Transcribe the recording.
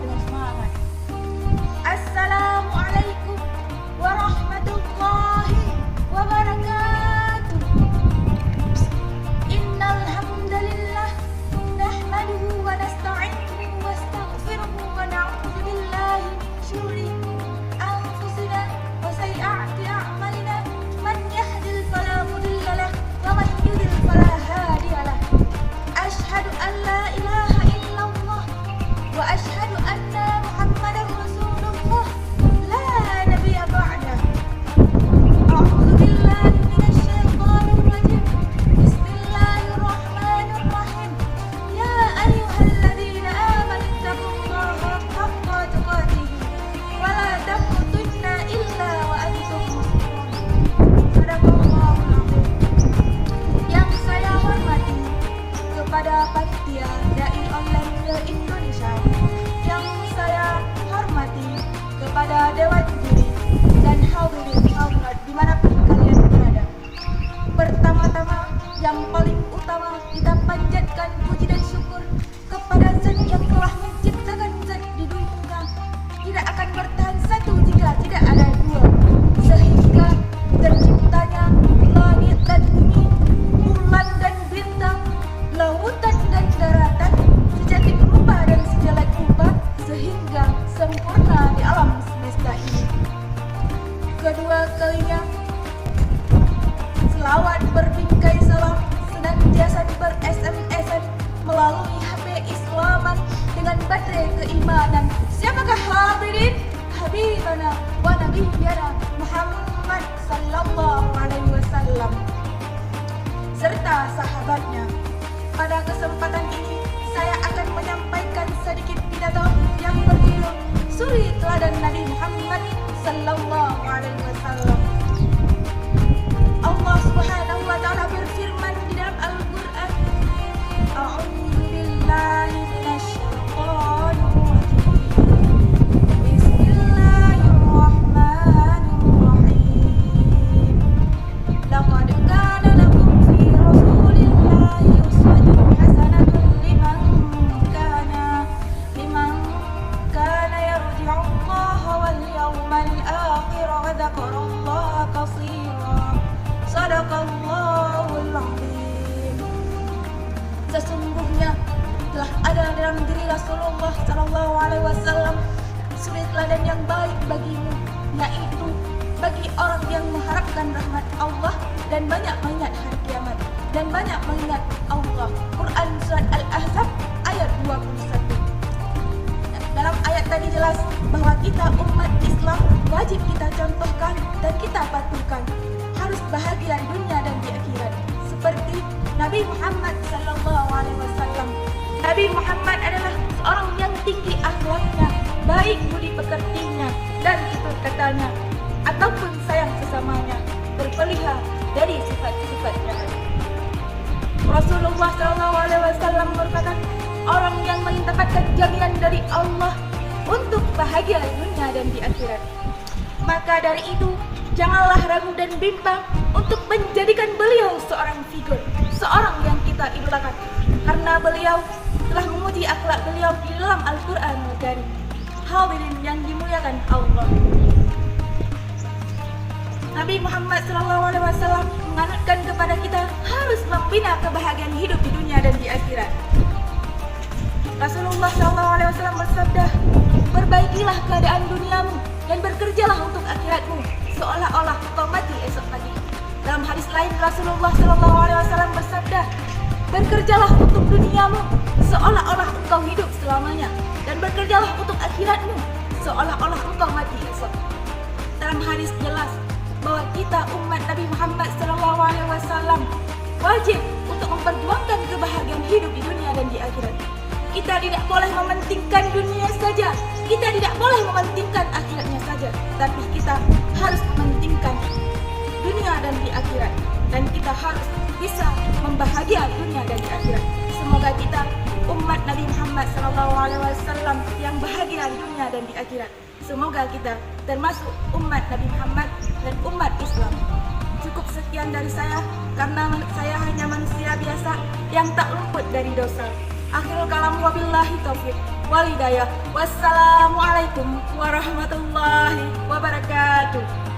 dengan semangat. Assalamualaikum warahmatullahi wabarakatuh. Innal hamdalillah nahmaduhu wa nasta'inuhu wa nastaghfiruhu wa na'udzu billahi min syururi anfusina wa sayyi'ati a'malina. Man yahdihil fala mudilla lahu wa man yudlil fala hadiya lahu. Asyhadu an la ilaha illallah wa asyhadu anna Muhammadar Rasulullah la nabiyya ba'dah. A'udzu billahi minasy syaithanir rajim. Bismillahirrahmanirrahim. Ya ayyuhalladzina amanu taqullaha haqqa tuqatih wa la tamutunna illa wa antum muslimun. Sadaqallahul azim. Yang saya hormati kepada panitia Dai Online se-Indonesia, yang saya hormati kepada Dewan Juri dan hadirin hadirat dimanapun kalian berada. Pertama-tama, yang paling utama, kita panjatkan puji dan syukur kepada Zat yang telah menciptakan zat di dunia. Tidak akan bertahan satu jika tidak ada dua, sehingga terciptanya langit dan bumi, bulan dan bintang, lautan dan daratan, secantik rupa dan sejelek rupa, sehingga sempurna di alam semesta ini. Kedua kalinya, selawat berbingkai salam senantiasa ber-SMS-an melalui HP Islaman dengan baterai keimanan. Siapakah hadirin? Habibana wa nabiyyana Muhammad sallallahu alaihi wasallam serta sahabatnya. Pada kesempatan ini, saya akan menyampaikan sedikit pidato yang berjudul Suri Teladan Nabi Muhammad sallallahu alaihi wasallam. Allah Subhanahu wa taala berfirman di dalam Al-Qur'an, A'udzu billahi minasyaitonir rajim. Bismillahirrahmanirrahim. Laqad kana lakum fi rasulillahi uswatun hasanatun liman kana yarju'ullaha wal yawmal akhir wa dzakarallaha katsira. Shadaqallahul azim. Sesungguhnya telah ada dalam diri Rasulullah sallallahu alaihi wasallam suri teladan yang baik bagimu, yaitu bagi orang yang mengharapkan rahmat Allah dan banyak mengingat hari kiamat dan banyak mengingat Allah. Quran surat Al-Ahzab ayat 21. Dalam ayat tadi jelas bahwa kita umat Islam wajib kita contohkan dan kita patuhkan, harus bahagia di dunia dan di akhirat, seperti Nabi Muhammad sallallahu alaihi wasallam. Nabi Muhammad adalah seorang yang tinggi akhlaknya, baik budi pekertinya dan tutur katanya, ataupun sayang sesamanya, berpelihara dari sifat-sifatnya. Rasulullah sallallahu alaihi wasallam berkata, orang yang mendapatkan jaminan dari Allah untuk bahagia di dunia dan di akhirat. Maka dari itu, janganlah ragu dan bimbang untuk menjadikan beliau seorang figur, seorang yang kita idolakan, karena beliau telah memuji akhlak beliau di dalam Al-Quran Al-Karim. Hadirin yang dimuliakan Allah, Nabi Muhammad SAW menganutkan kepada kita harus membina kebahagiaan hidup di dunia dan di akhirat. Rasulullah SAW bersabda, perbaikilah keadaan duniamu dan bekerjalah untuk akhiratmu, seolah-olah engkau mati esok pagi. Dalam hadis lain, Rasulullah SAW bersabda, bekerjalah untuk duniamu, seolah-olah engkau hidup selamanya, dan bekerjalah untuk akhiratmu, seolah-olah engkau mati esok. Dalam hadis jelas bahwa kita umat Nabi Muhammad SAW wajib untuk memperjuangkan kebahagiaan hidup di dunia dan di akhirat. Kita tidak boleh mementingkan dunia saja, kita tidak boleh mementingkan akhiratnya saja, tapi kita harus mementingkan dunia dan di akhirat, dan kita harus bisa membahagiakan dunia dan di akhirat. Semoga kita umat Nabi Muhammad SAW yang bahagia di dunia dan di akhirat. Semoga kita termasuk umat Nabi Muhammad dan umat Islam. Cukup sekian dari saya, karena saya hanya manusia biasa yang tak luput dari dosa. Akhirul kalam wabillahi taufiq. wal hidayah. Wassalamualaikum warahmatullahi wabarakatuh.